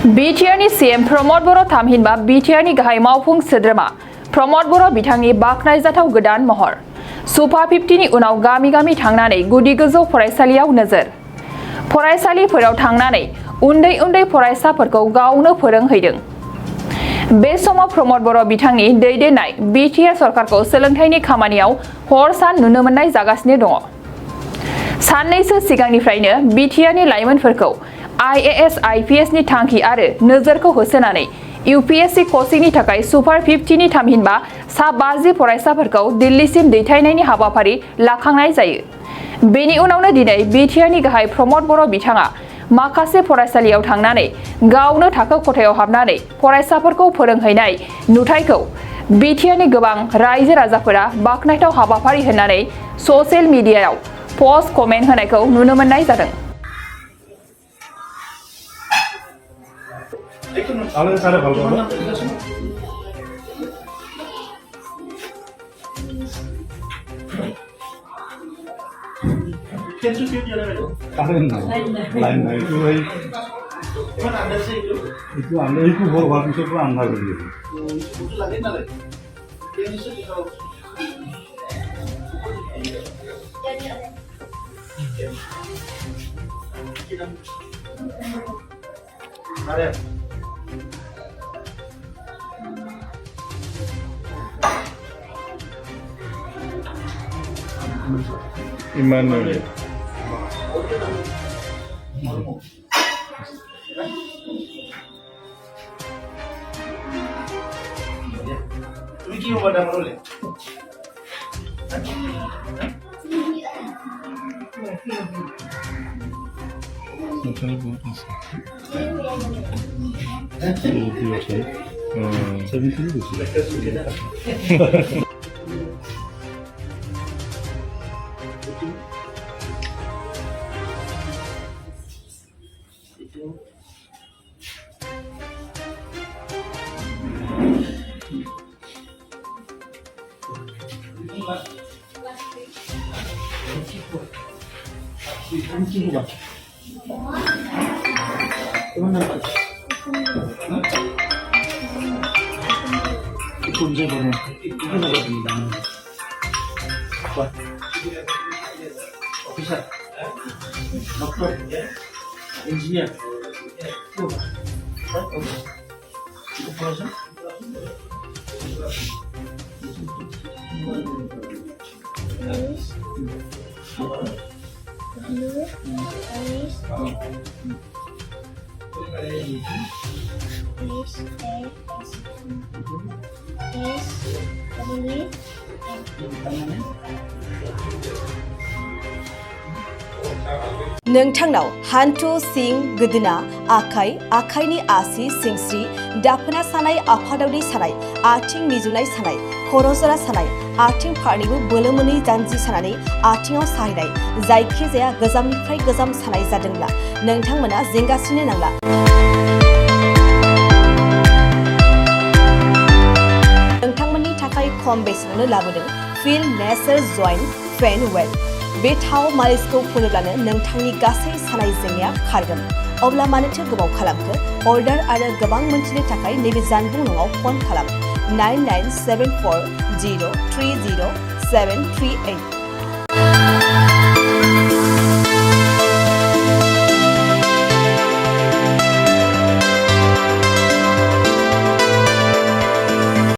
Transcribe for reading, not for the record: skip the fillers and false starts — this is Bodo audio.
BTRनि CM प्रमद बर' थामहिनबा BTRनि गाहाय मावफुं सोद्रोमा प्रमद बर' बिथांनि बाखनायजाथाव गोदान महर सुपा 50नि उनाव गामि गामि थांनानै गुदि गोजौ फरायसालियाव नोजोर फरायसालिफोराव थांनानै उन्दै उन्दै फरायसाफोरखौ गावनो फोरोंहैदों। बे समाव प्रमद बर' बिथांनि दैदेननाय BTR सरकारखौ सोलोंथाइनि खामानियाव हर सान नुनो मोननाय जागासिनो दङ। साननैसो सिगांनिफ्रायनो BTRनि लाइमोनफोरखौ IAS IPS नि थांखि आरो नोजोरखौ होसोनानै UPSC कचिंनि थाखाय सुपार 50नि थामहिनबा सा 50 फरायसाफोरखौ दिल्लीसिम दैथायनायनि हाबाफारि लाखांनाय जायो। बेनि उनावनो दिनै BTRनि गाहाय प्रमद बर' बिथाङा माखासे फरायसालियाव थांनानै गावनो थाखो खथायाव हाबनानै फरायसाफोरखौ फोरोंहैनाय नुथायखौ BTRनि गोबां रायजो राजाफोरा बाखनायथाव हाबाफारि होननानै ससियेल मिडियायाव पस्ट कमेन्ट होनायखौ नुनो मोननाय जादों। Emmanuel. Officer, doctor, engineer, नोंथांनाव हान्थु सिं गोदोना आखाइ आखाइनि आसि सिंस्रि दाफोना सानाय आफादावनि सानाय आथिं मिजुनाय सानाय खर' जरा सानाय आथिं फारनैबो बोलो मोनै जानजि सानानै आथिङाव साहैनाय जायखिजाया गोजामनिफ्राय गोजाम सानाय जादोंब्ला नोंथांमोना जिंगासिनो नांला। नोंथांमोननि थाखाय खम बेसेनावनो लाबोदों फिल नेचार जइन्ट पेन वेल। बे थाव मालिसखौ फुनोब्लानो नोंथांनि गासै सानाय जेंनाया खारगोन। अब्ला मानोथो गोबाव खालामखो? अर्डार आरो गोबां मोनथिनो थाखाय नैबे जानबुं नङाव फन खालाम 9974030738।